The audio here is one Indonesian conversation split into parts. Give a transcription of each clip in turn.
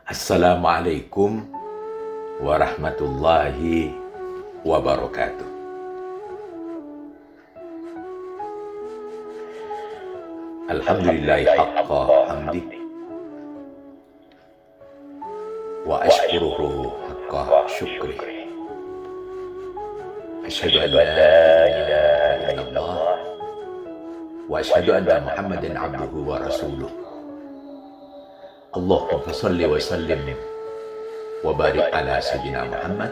Assalamualaikum warahmatullahi wabarakatuh. Alhamdulillahi haqqa hamdi wa ashkuruhu haqqa syukri. Asyhadu an la ilaha illallah wa asyhadu anna Muhammadan abduhu wa rasuluh. Allahumma shalli wa sallim wa barik ala sayyidina Muhammad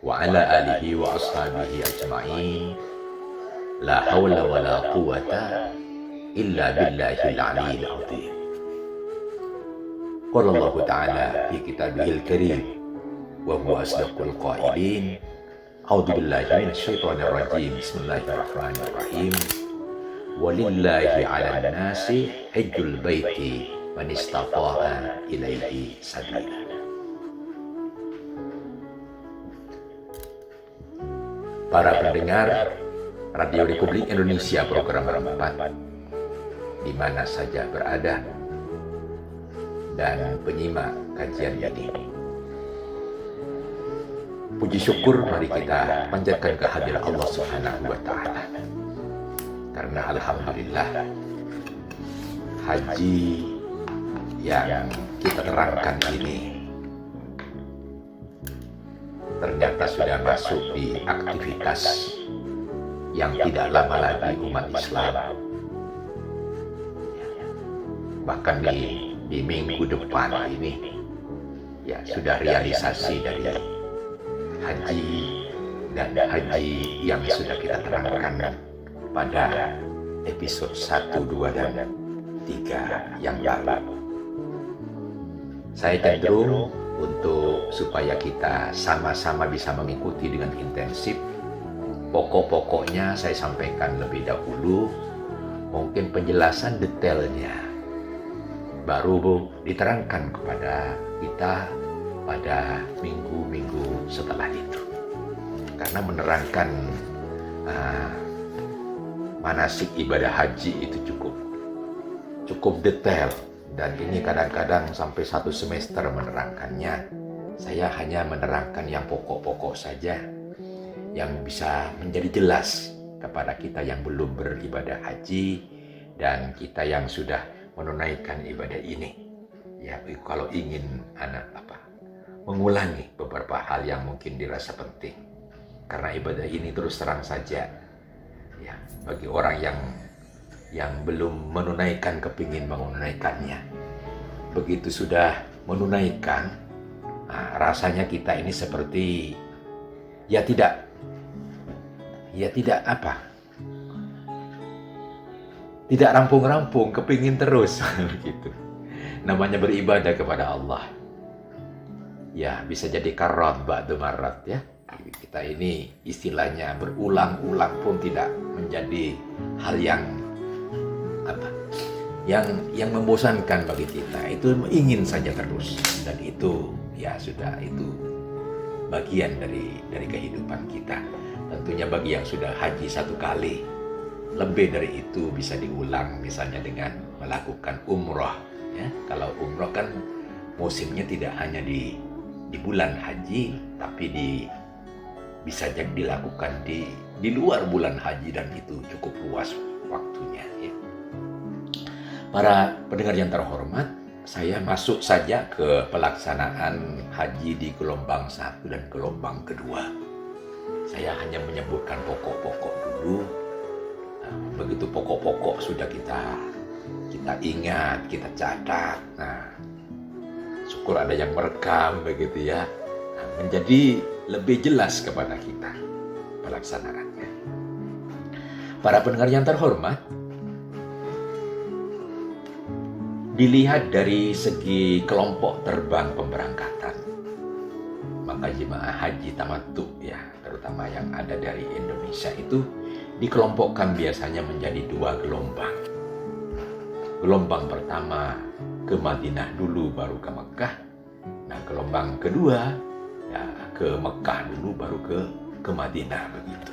wa ala alihi wa ashabihi ajma'in. La hawla wa la quwwata illa billahil aliyyil azim. Qala Allah ta'ala fi kitabihil karim wa huwa asdaqul qailin. A'udzu billahi minasyaitonir rajim. Bismillahirrahmanirrahim. Walillahi 'alan nasi hajjul baiti man istata'a ilaihi sabila. Para pendengar Radio Republik Indonesia program 4 di mana saja berada dan penyimak kajian ini, puji syukur mari kita panjatkan kehadiran Allah Subhanahu wa Ta'ala, karena alhamdulillah haji yang kita terangkan ini ternyata sudah masuk di aktivitas yang tidak lama lagi umat Islam. Bahkan di minggu depan ini ya sudah realisasi dari haji dan haji yang sudah kita terangkan pada episode 1, 2, dan 3 yang lalu. Saya cenderung untuk supaya kita sama-sama bisa mengikuti dengan intensif. Pokok-pokoknya saya sampaikan lebih dahulu, mungkin penjelasan detailnya baru diterangkan kepada kita pada minggu-minggu setelah itu. Karena menerangkan manasik ibadah haji itu cukup detail, dan ini kadang-kadang sampai 1 semester menerangkannya. Saya hanya menerangkan yang pokok-pokok saja, yang bisa menjadi jelas kepada kita yang belum beribadah haji dan kita yang sudah menunaikan ibadah ini. Ya, kalau ingin mengulangi beberapa hal yang mungkin dirasa penting, karena ibadah ini terus terang saja ya, bagi orang yang belum menunaikan kepingin menunaikannya. Begitu sudah menunaikan, rasanya kita ini seperti tidak rampung-rampung, kepingin terus gitu. Namanya beribadah kepada Allah ya, bisa jadi karat ba'du marat ya. Kita ini istilahnya berulang-ulang pun tidak menjadi hal yang membosankan bagi kita. Itu ingin saja terus, dan itu ya sudah, itu bagian dari kehidupan kita. Tentunya bagi yang sudah haji 1 kali, lebih dari itu bisa diulang, misalnya dengan melakukan umroh ya. Kalau umroh kan musimnya tidak hanya di bulan haji, tapi bisa jadi dilakukan di luar bulan haji, dan itu cukup luas waktunya ya. Para pendengar yang terhormat, saya masuk saja ke pelaksanaan haji di gelombang 1 dan gelombang kedua. Saya hanya menyebutkan pokok-pokok dulu. Begitu pokok-pokok sudah kita ingat, kita catat. Syukur ada yang merekam begitu ya. Menjadi lebih jelas kepada kita pelaksanaannya. Para pendengar yang terhormat, dilihat dari segi kelompok terbang pemberangkatan, maka jemaah haji tamattu ya, terutama yang ada dari Indonesia itu dikelompokkan biasanya menjadi 2 gelombang. Gelombang pertama ke Madinah dulu baru ke Mekah. Nah, gelombang kedua ya ke Mekah dulu baru ke Madinah begitu.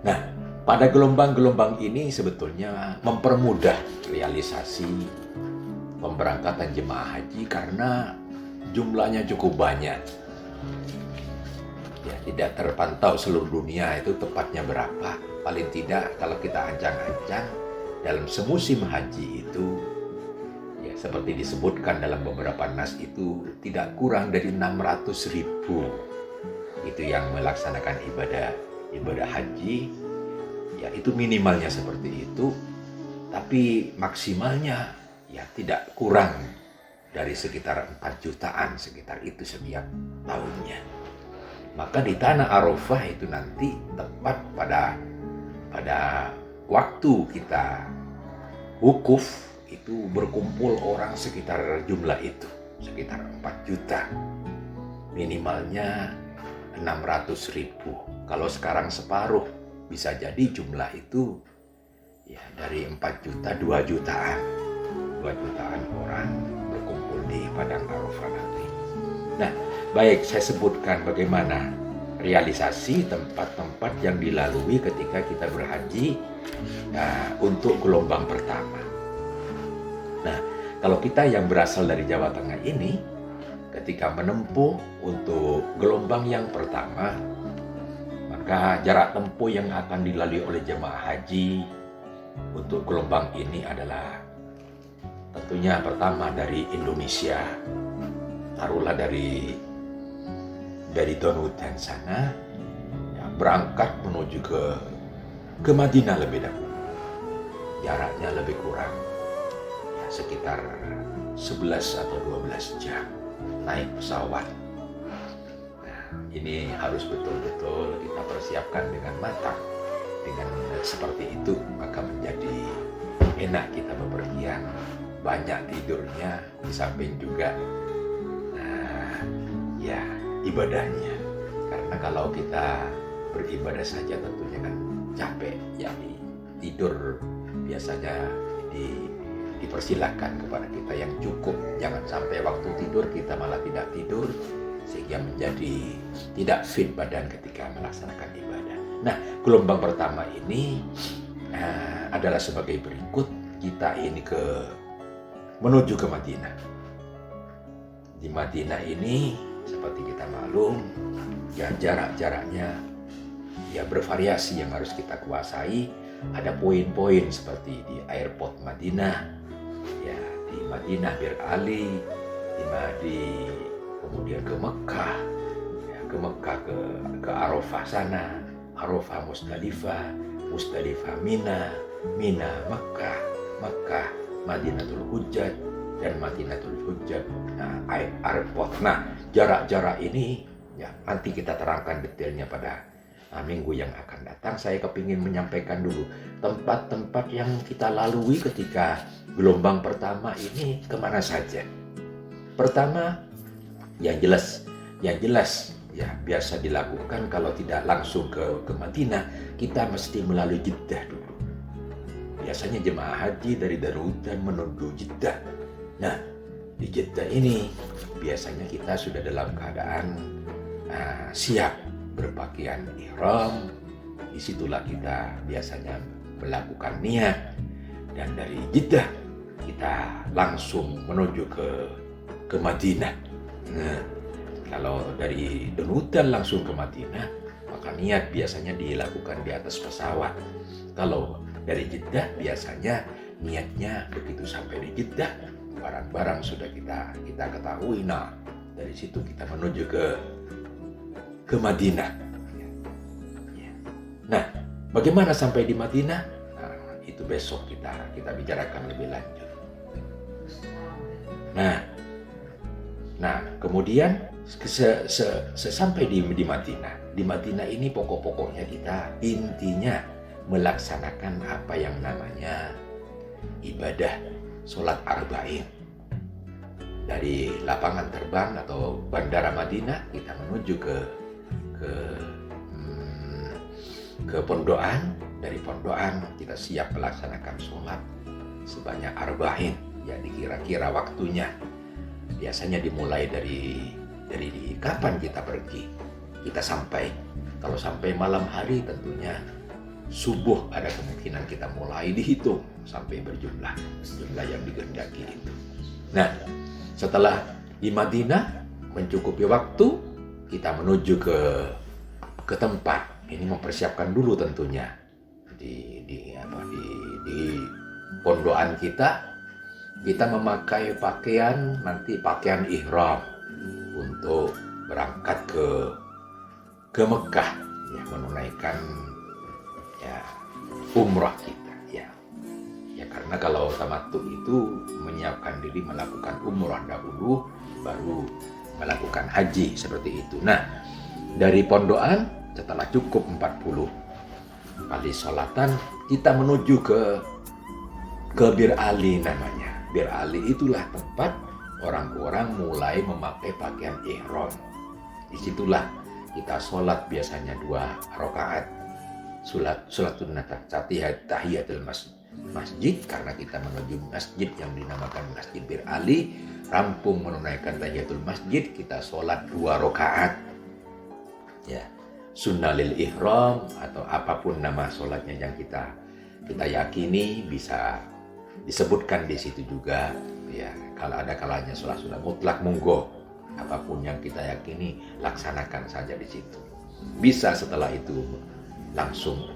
Nah, pada gelombang-gelombang ini sebetulnya mempermudah realisasi pemberangkatan jemaah haji karena jumlahnya cukup banyak. Ya, tidak terpantau seluruh dunia itu tepatnya berapa. Paling tidak kalau kita ancang-ancang dalam semusim haji itu, ya seperti disebutkan dalam beberapa nas itu tidak kurang dari 600.000 itu yang melaksanakan ibadah haji. Ya itu minimalnya seperti itu, tapi maksimalnya ya tidak kurang dari sekitar 4 jutaan sekitar itu setiap tahunnya. Maka di tanah Arafah itu nanti tepat pada waktu kita wukuf itu berkumpul orang sekitar jumlah itu, sekitar 4 juta. Minimalnya 600.000. Kalau sekarang separuh, bisa jadi jumlah itu ya dari 4 juta 2 jutaan. 2 jutaan orang berkumpul di Padang Arafah nanti. Nah, baik saya sebutkan bagaimana realisasi tempat-tempat yang dilalui ketika kita berhaji untuk gelombang pertama. Nah, kalau kita yang berasal dari Jawa Tengah ini, ketika menempuh untuk gelombang yang pertama, maka jarak tempuh yang akan dilalui oleh jemaah haji untuk gelombang ini adalah tentunya pertama dari Indonesia, taruhlah dari Donutan sana, ya, berangkat menuju ke Madinah lebih dahulu. Jaraknya lebih kurang ya, sekitar 11 atau 12 jam naik pesawat. Nah, ini harus betul-betul kita persiapkan dengan matang. Dengan seperti itu maka menjadi enak kita bepergian, banyak tidurnya, di samping juga ya ibadahnya. Karena kalau kita beribadah saja tentunya kan capek, ya tidur biasanya dipersilahkan kepada kita yang cukup. Jangan sampai waktu tidur kita malah tidak tidur sehingga menjadi tidak fit badan ketika melaksanakan ibadah. Nah, gelombang pertama ini adalah sebagai berikut. Kita ini menuju ke Madinah. Di Madinah ini seperti kita maklum, ya jarak-jaraknya ya bervariasi yang harus kita kuasai. Ada poin-poin seperti di airport Madinah, ya di Madinah Bir Ali, kemudian ke Mekah, ya, ke Mekah ke Arafah sana, Arafah Musdalifah, Musdalifah Mina, Mina Mekah, Mekah Madinatul Hujjat, dan Madinatul Hujjat airport. Nah, jarak-jarak ini ya nanti kita terangkan detailnya pada minggu yang akan datang. Saya kepingin menyampaikan dulu tempat-tempat yang kita lalui ketika gelombang pertama ini kemana saja. Pertama, yang jelas ya biasa dilakukan kalau tidak langsung ke Madinah, kita mesti melalui Jeddah dulu. Biasanya jemaah haji dari Darutan menuju Jeddah. Nah, di Jeddah ini biasanya kita sudah dalam keadaan siap berpakaian ihram. Disitulah kita biasanya melakukan niat, dan dari Jeddah kita langsung menuju ke Madinah. Nah, kalau dari Danutan langsung ke Madinah, maka niat biasanya dilakukan di atas pesawat. Kalau dari Jeddah biasanya niatnya begitu sampai di Jeddah, barang-barang sudah kita ketahui. Nah, dari situ kita menuju ke Madinah. Nah, bagaimana sampai di Madinah? Nah, itu besok kita bicarakan lebih lanjut. Nah, kemudian sesampai di Madinah. Di Madinah ini pokok-pokoknya kita intinya melaksanakan apa yang namanya ibadah sholat arba'in. Dari lapangan terbang atau bandara Madinah kita menuju ke pondokan. Dari pondokan kita siap melaksanakan sholat sebanyak arba'in, ya dikira-kira waktunya. Biasanya dimulai dari kapan kita pergi, kita sampai. Kalau sampai malam hari tentunya subuh ada kemungkinan kita mulai dihitung sampai berjumlah yang dikehendaki itu. Nah, setelah di Madinah mencukupi waktu, kita menuju ke tempat. Ini mempersiapkan dulu tentunya di pondokan kita memakai pakaian ihram untuk berangkat ke Mekah, ya, menunaikan ya umrah kita, ya. Ya karena kalau tamattu itu menyiapkan diri melakukan umrah dahulu, baru melakukan haji seperti itu. Nah, dari pondokan setelah cukup 40 kali sholatan, kita menuju ke Bir Ali namanya. Bir Ali itulah tempat orang-orang mulai memakai pakaian ihram. Disitulah kita sholat biasanya 2 rakaat. Sholatun tahiyatul masjid, karena kita menuju masjid yang dinamakan Masjid Bir Ali. Rampung menunaikan tahiyatul masjid, kita sholat 2 rakaat. Ya, sunnah lil ihram atau apapun nama sholatnya yang kita yakini bisa disebutkan di situ juga. Ya, kalau ada kalanya sholat sunnah mutlak, monggo, apapun yang kita yakini laksanakan saja di situ. Bisa setelah itu langsung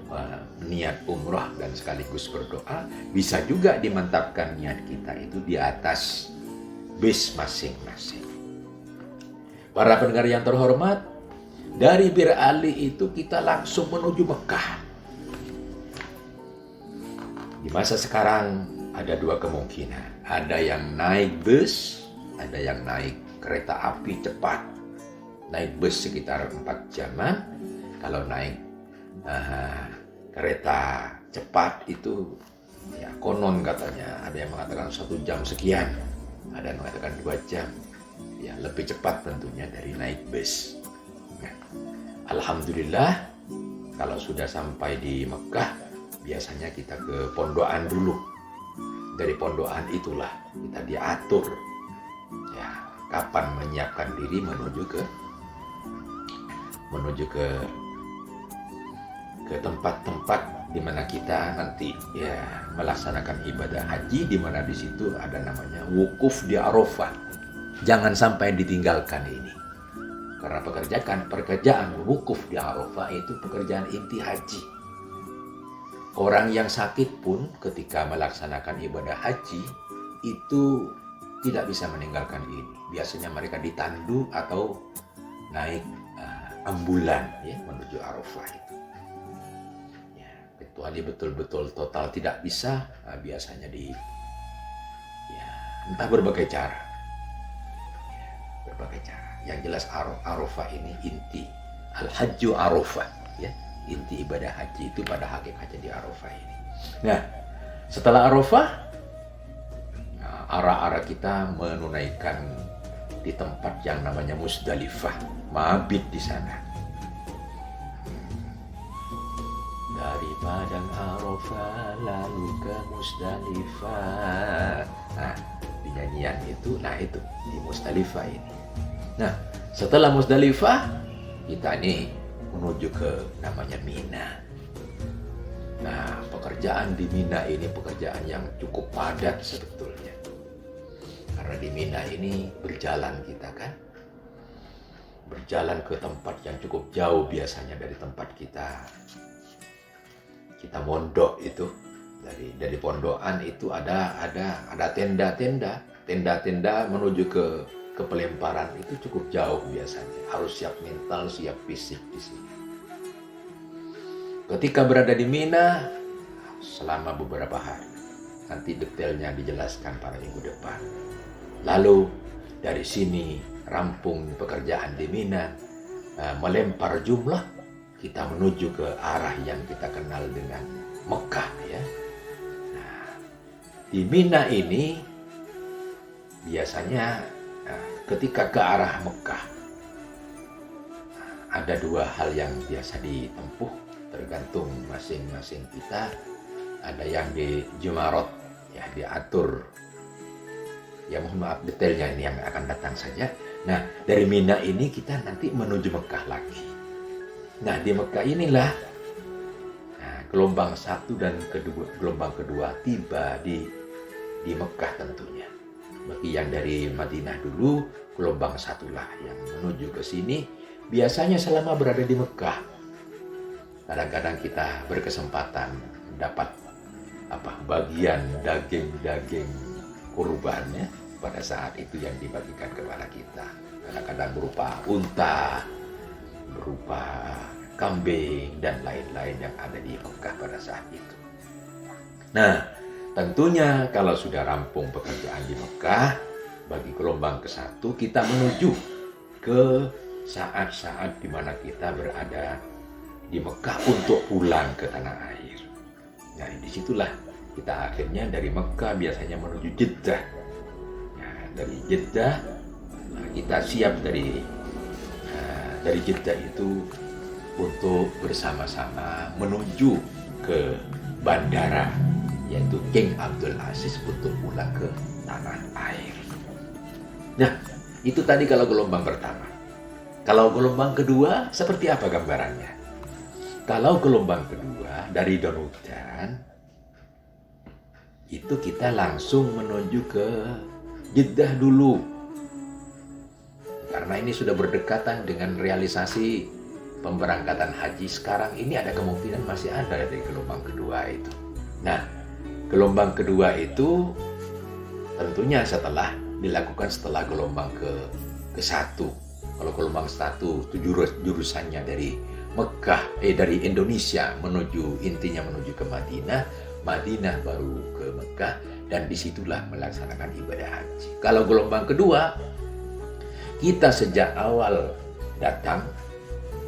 niat umrah dan sekaligus berdoa. Bisa juga dimantapkan niat kita itu di atas bis masing-masing. Para pendengar yang terhormat, dari Bir Ali itu kita langsung menuju Mekah. Di masa sekarang ada 2 kemungkinan. Ada yang naik bus, ada yang naik kereta api cepat. Naik bus sekitar 4 jaman. Kalau naik kereta cepat itu ya konon katanya ada yang mengatakan 1 jam sekian, ada yang mengatakan 2 jam. Ya lebih cepat tentunya dari naik bus. Nah, alhamdulillah kalau sudah sampai di Mekah, biasanya kita ke pondokan dulu. Dari pondokan itulah kita diatur ya kapan menyiapkan diri menuju ke tempat-tempat di mana kita nanti ya melaksanakan ibadah haji, di mana di situ ada namanya wukuf di Arafah. Jangan sampai ditinggalkan ini. Karena pekerjaan wukuf di Arafah itu pekerjaan inti haji. Orang yang sakit pun ketika melaksanakan ibadah haji itu tidak bisa meninggalkan ini. Biasanya mereka ditandu atau naik ambulan ya menuju Arafah itu. Ya, kecuali betul-betul total tidak bisa, biasanya entah berbagai cara. Ya, berbagai cara. Yang jelas Arafah ini inti al-hajju Arafah ya. Inti ibadah haji itu pada hakikatnya di Arafah ini. Nah, setelah Arafah, arah-arah kita menunaikan di tempat yang namanya Musdalifah, mabit di sana. Dari padang Arafah lalu ke Musdalifah. Nah, di nyanyian itu, itu di Musdalifah ini. Nah, setelah Musdalifah, kita nih menuju ke namanya Mina. Nah, pekerjaan di Mina ini pekerjaan yang cukup padat sebetulnya. Karena di Mina ini berjalan kita kan. Berjalan ke tempat yang cukup jauh biasanya dari tempat kita mondok itu. Dari pondokan itu ada tenda-tenda menuju ke pelemparan itu cukup jauh biasanya. Harus siap mental, siap fisik di sini. Ketika berada di Mina selama beberapa hari, nanti detailnya dijelaskan pada minggu depan. Lalu dari sini rampung pekerjaan di Mina, melempar jumlah, kita menuju ke arah yang kita kenal dengan Mekah ya. Nah, di Mina ini biasanya ketika ke arah Mekah ada 2 hal yang biasa ditempuh, tergantung masing-masing kita. Ada yang di Jumarot ya, diatur ya, mohon maaf detailnya ini yang akan datang saja. Nah, dari Mina ini kita nanti menuju Mekah lagi. Nah, di Mekah inilah gelombang 1 dan gelombang kedua tiba di Mekah tentunya. Seperti yang dari Madinah dulu, gelombang satulah yang menuju ke sini. Biasanya selama berada di Mekah, kadang-kadang kita berkesempatan dapat bagian daging-daging kurbannya pada saat itu yang dibagikan kepada kita. Kadang-kadang berupa unta, berupa kambing, dan lain-lain yang ada di Mekah pada saat itu. Nah, tentunya kalau sudah rampung pekerjaan di Mekah, bagi gelombang ke-1 kita menuju ke saat-saat di mana kita berada di Mekah untuk pulang ke tanah air. Nah, disitulah kita akhirnya dari Mekah biasanya menuju Jeddah. Nah, dari Jeddah kita siap dari Jeddah itu untuk bersama-sama menuju ke bandara, yaitu King Abdul Aziz, untuk pulang ke tanah air. Nah, itu tadi kalau gelombang pertama. Kalau gelombang kedua, seperti apa gambarannya? Kalau gelombang kedua dari Donudan, itu kita langsung menuju ke Jeddah dulu. Karena ini sudah berdekatan dengan realisasi pemberangkatan haji sekarang ini, ada kemungkinan masih ada dari gelombang kedua itu. Nah, gelombang kedua itu tentunya dilakukan setelah gelombang ke-1. Kalau gelombang 1 itu jurusannya dari dari Indonesia intinya menuju ke Madinah, Madinah baru ke Mekah, dan disitulah melaksanakan ibadah haji. Kalau gelombang kedua, kita sejak awal datang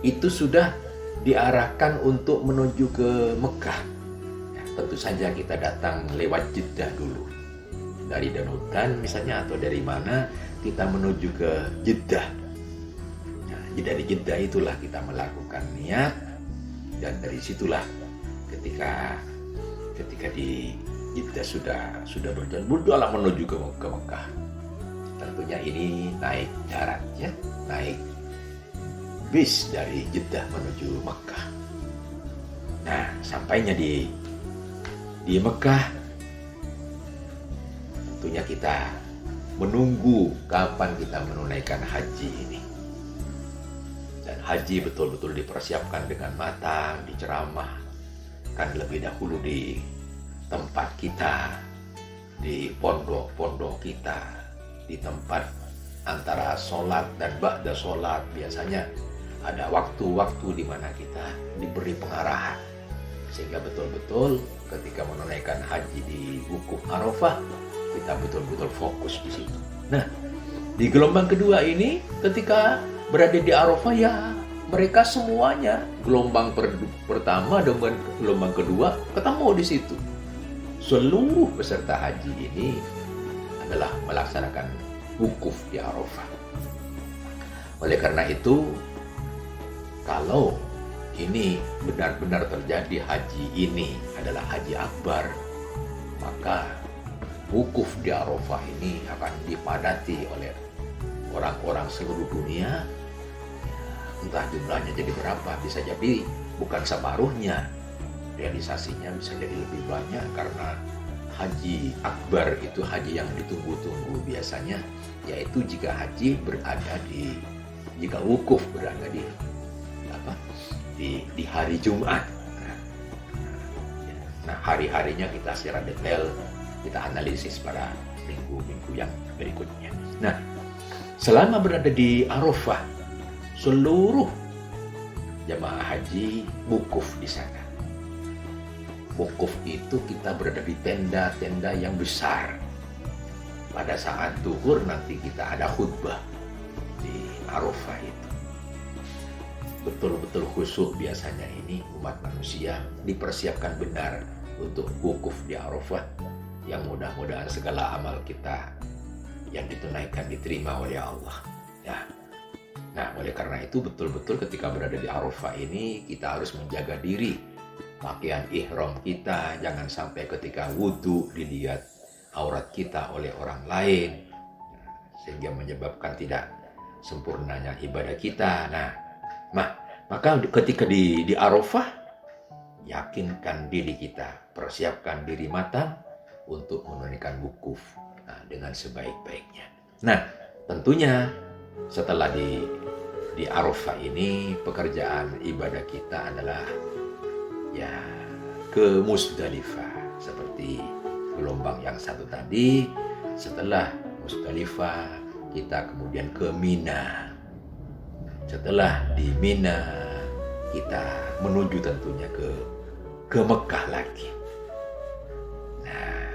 itu sudah diarahkan untuk menuju ke Mekah. Ya, tentu saja kita datang lewat Jeddah dulu. Dari Donudan misalnya atau dari mana kita menuju ke Jeddah. Nah, dari Jeddah itulah kita melakukan niat, dan dari situlah ketika di Jeddah sudah berjalan menuju ke Mekah. Tentunya ini naik darat ya, naik bis dari Jeddah menuju Mekah. Nah, sampainya di Mekah, tentunya kita menunggu kapan kita menunaikan haji ini. Dan haji betul-betul dipersiapkan dengan matang, diceramahkan lebih dahulu di tempat kita, di pondok-pondok kita, di tempat antara sholat dan ba'da sholat. Biasanya ada waktu-waktu di mana kita diberi pengarahan, sehingga betul-betul ketika menunaikan haji di Wukuf Arafah, kita betul-betul fokus di situ. Nah, di gelombang kedua ini ketika berada di Arafah, ya mereka semuanya, gelombang pertama dengan gelombang kedua ketemu di situ. Seluruh peserta haji ini adalah melaksanakan wukuf di Arafah. Oleh karena itu, kalau ini benar-benar terjadi, haji ini adalah haji akbar, maka wukuf di Arafah ini akan dipadati oleh orang-orang seluruh dunia. Entah jumlahnya jadi berapa, bisa jadi bukan separuhnya, realisasinya bisa jadi lebih banyak, karena haji akbar itu haji yang ditunggu-tunggu biasanya, yaitu jika wukuf berada di hari Jumat. Nah, hari-harinya kita secara detail kita analisis pada minggu-minggu yang berikutnya. Nah, selama berada di Arafah, seluruh jamaah haji wukuf di sana. Wukuf itu kita berada di tenda-tenda yang besar. Pada saat zuhur nanti kita ada khutbah di Arafah itu. Betul-betul khusyuk biasanya ini umat manusia dipersiapkan benar untuk wukuf di Arafah, yang mudah-mudahan segala amal kita yang ditunaikan diterima oleh Allah. Ya. Nah, oleh karena itu betul-betul ketika berada di Arafah ini kita harus menjaga diri. Pakaian ihram kita jangan sampai ketika wudhu dilihat aurat kita oleh orang lain, sehingga menyebabkan tidak sempurnanya ibadah kita. Nah, maka ketika di Arafah, yakinkan diri kita, persiapkan diri matang untuk menunaikan wukuf. dengan sebaik-baiknya. Nah, tentunya setelah di Arafah ini, pekerjaan ibadah kita adalah ya ke Musdalifah. Seperti gelombang yang satu tadi, setelah Musdalifah kita kemudian ke Mina. Setelah di Mina kita menuju tentunya ke Mekah lagi. Nah,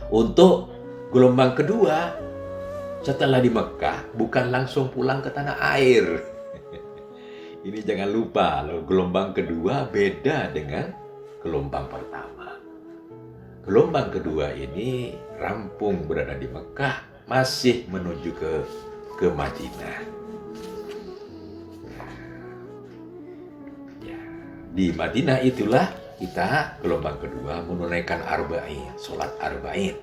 untuk gelombang kedua setelah di Mekah bukan langsung pulang ke tanah air. Ini jangan lupa, loh, gelombang kedua beda dengan gelombang pertama. Gelombang kedua ini rampung berada di Mekah, masih menuju ke Madinah. Ya, di Madinah itulah kita gelombang kedua menunaikan arba'in, sholat arba'in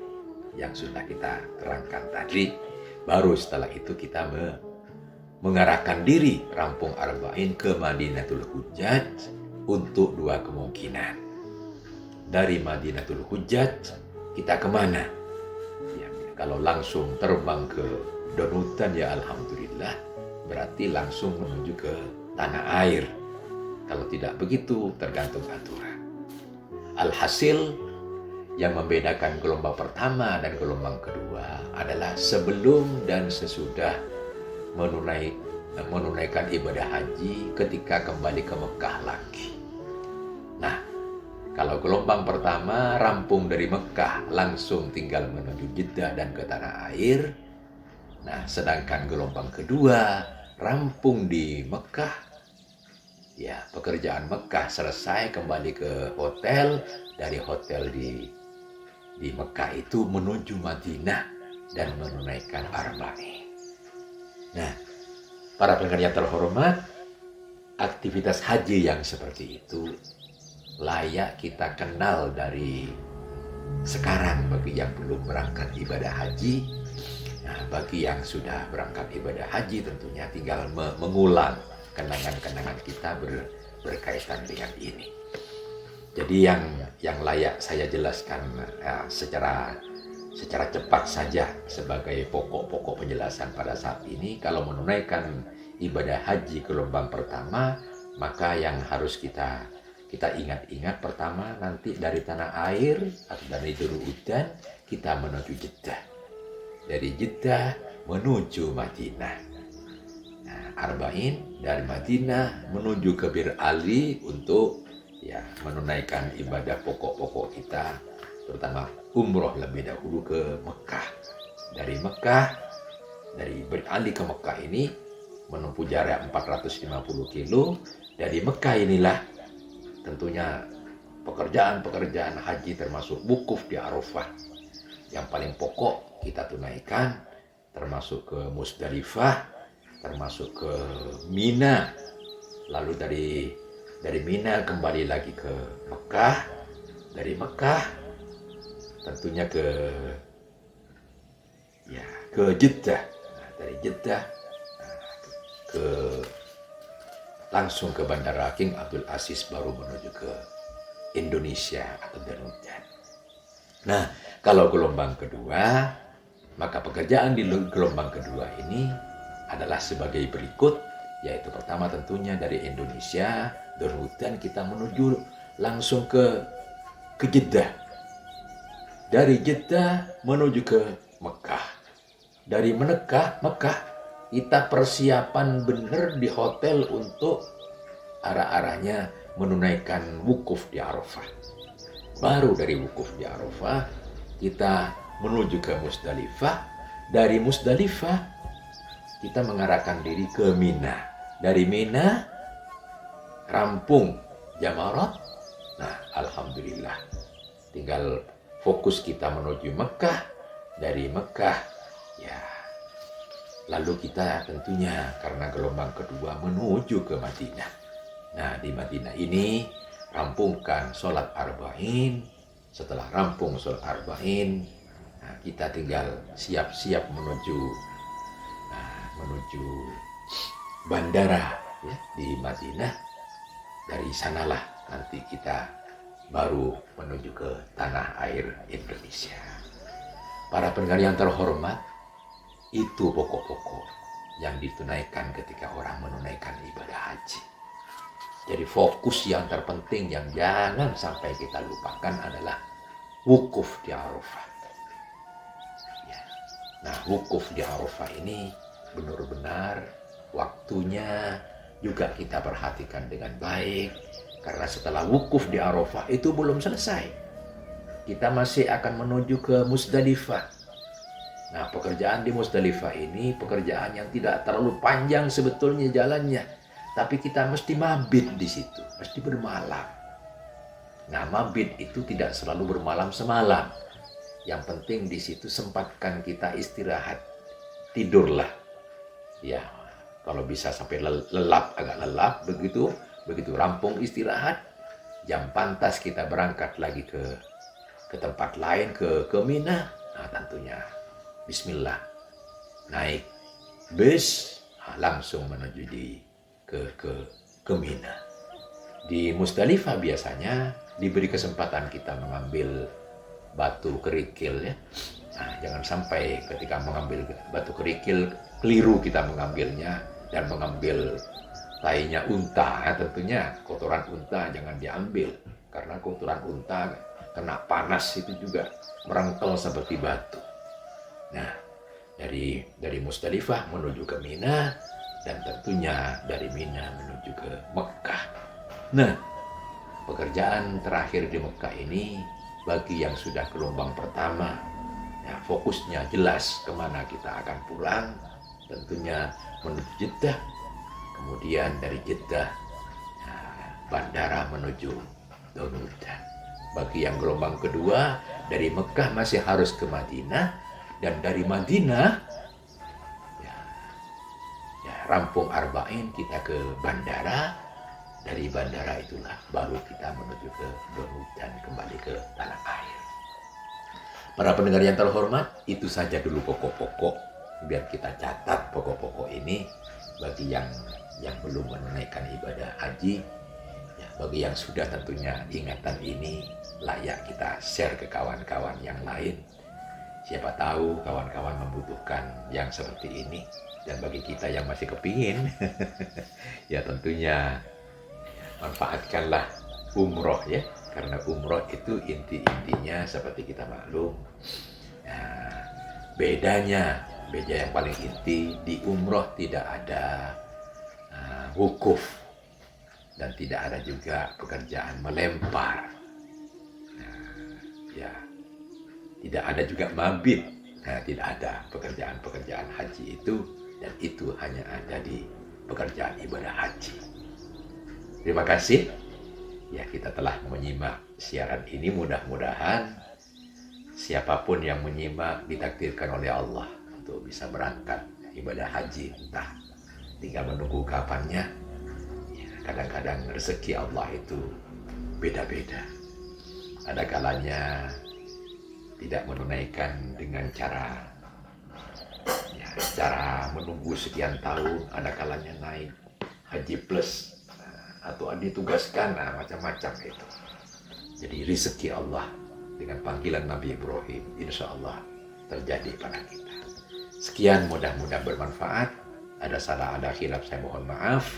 yang sudah kita terangkan tadi. Baru setelah itu kita mengarahkan diri rampung arba'in ke Madinatul Hujjaj untuk dua kemungkinan. Dari Madinatul Hujjaj kita kemana? Ya, kalau langsung terbang ke Donutan ya alhamdulillah, berarti langsung menuju ke tanah air. Kalau tidak begitu tergantung aturan. Alhasil yang membedakan gelombang pertama dan gelombang kedua adalah sebelum dan sesudah menunaikan ibadah haji ketika kembali ke Mekah lagi. Nah, kalau gelombang pertama rampung dari Mekah langsung tinggal menuju Jeddah dan ke tanah air. Nah, sedangkan gelombang kedua rampung di Mekah. Ya, pekerjaan Mekah selesai, kembali ke hotel. Dari hotel di Mekah itu menuju Madinah dan menunaikan arba'in. Nah, para pendengar yang terhormat, aktivitas haji yang seperti itu layak kita kenal dari sekarang bagi yang belum berangkat ibadah haji. Nah, bagi yang sudah berangkat ibadah haji tentunya tinggal mengulang kenangan-kenangan kita berkaitan dengan ini. Jadi yang layak saya jelaskan secara cepat saja sebagai pokok-pokok penjelasan pada saat ini, kalau menunaikan ibadah haji gelombang pertama, maka yang harus kita ingat-ingat pertama nanti dari tanah air atau dari Duru'udan kita menuju Jeddah. Dari Jeddah menuju Madinah. Nah, arba'in dari Madinah menuju ke Bir Ali untuk ya menunaikan ibadah pokok-pokok kita, terutama umroh lebih dahulu ke Mekah. Dari Mekah, dari Bir Ali ke Mekah ini menempuh jarak 450 kilo. Dari Mekah inilah tentunya pekerjaan-pekerjaan haji termasuk wukuf di Arafah yang paling pokok kita tunaikan, termasuk ke Musdalifah, termasuk ke Mina. Lalu dari Mina kembali lagi ke Mekah. Dari Mekah tentunya ke Jeddah. Nah, dari Jeddah langsung ke Bandara King Abdul Aziz, baru menuju ke Indonesia atau Donutan. Nah, kalau gelombang kedua, maka pekerjaan di gelombang kedua ini adalah sebagai berikut, yaitu pertama tentunya dari Indonesia, Donutan kita menuju langsung ke Jeddah. Dari Jeddah menuju ke Mekah. Dari Mekah kita persiapan benar di hotel untuk arah-arahnya menunaikan wukuf di Arafah. Baru dari wukuf di Arafah kita menuju ke Musdalifah. Dari Musdalifah kita mengarahkan diri ke Mina. Dari Mina rampung jamarat. Nah, alhamdulillah tinggal fokus kita menuju Mekah. Dari Mekah ya lalu kita tentunya karena gelombang kedua menuju ke Madinah. Nah, di Madinah ini rampungkan sholat arba'in. Setelah rampung sholat arba'in, nah, kita tinggal siap-siap menuju bandara ya, di Madinah. Dari sanalah nanti kita baru menuju ke tanah air Indonesia. Para pendengar yang terhormat, itu pokok-pokok yang ditunaikan ketika orang menunaikan ibadah haji. Jadi fokus yang terpenting yang jangan sampai kita lupakan adalah wukuf di Arafah. Ya. Nah, wukuf di Arafah ini benar-benar waktunya juga kita perhatikan dengan baik. Karena setelah wukuf di Arafah itu belum selesai. Kita masih akan menuju ke Musdalifah. Nah, pekerjaan di Musdalifah ini pekerjaan yang tidak terlalu panjang sebetulnya jalannya. Tapi kita mesti mabit di situ, mesti bermalam. Nah, mabit itu tidak selalu bermalam semalam. Yang penting di situ sempatkan kita istirahat, tidurlah. Ya, kalau bisa sampai lelap, agak lelap, begitu rampung istirahat, jam pantas kita berangkat lagi ke tempat lain, ke Mina. Nah, tentunya bismillah, naik bus, langsung menuju ke Mina. Di Musdalifah biasanya diberi kesempatan kita mengambil batu kerikil, ya. Nah, jangan sampai ketika mengambil batu kerikil keliru kita mengambilnya dan mengambil tainya unta. Ya, tentunya kotoran unta jangan diambil, karena kotoran unta kena panas itu juga merengkel seperti batu. Nah, dari Musdalifah menuju ke Mina, dan tentunya dari Mina menuju ke Mekah. Nah, pekerjaan terakhir di Mekah ini bagi yang sudah gelombang pertama, ya, fokusnya jelas kemana kita akan pulang, tentunya menuju Jeddah. Kemudian dari Jeddah, bandara menuju Donudan. Bagi yang gelombang kedua, dari Mekah masih harus ke Madinah, dan dari Madinah rampung arba'in kita ke bandara. Dari bandara itulah baru kita menuju ke Donudan, kembali ke tanah air. Para pendengar yang terhormat, itu saja dulu pokok-pokok. Biar kita catat pokok-pokok ini bagi yang belum menunaikan ibadah haji. Ya, bagi yang sudah, tentunya ingatan ini layak kita share ke kawan-kawan yang lain. Siapa tahu kawan-kawan membutuhkan yang seperti ini. Dan bagi kita yang masih kepingin, ya tentunya manfaatkanlah umroh, ya. Karena umroh itu inti-intinya seperti kita maklum. Nah, beda yang paling inti, di umroh tidak ada wukuf. Dan tidak ada juga pekerjaan melempar. Nah, ya, tidak ada juga mabit. Nah, tidak ada pekerjaan-pekerjaan haji itu. Dan itu hanya ada di pekerjaan ibadah haji. Terima kasih. Ya, kita telah menyimak siaran ini. Mudah-mudahan siapapun yang menyimak ditakdirkan oleh Allah untuk bisa berangkat ibadah haji. Entah tinggal menunggu kapannya. Ya, kadang-kadang rezeki Allah itu beda-beda. Ada kalanya tidak menunaikan dengan cara menunggu sekian tahun, ada kalanya naik haji plus, atau ditugaskan, macam-macam itu. Jadi rezeki Allah dengan panggilan Nabi Ibrahim, insya Allah terjadi pada kita. Sekian, mudah-mudahan bermanfaat. Ada salah, ada khilaf, saya mohon maaf.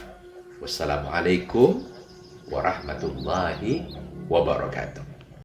Wassalamualaikum warahmatullahi wabarakatuh.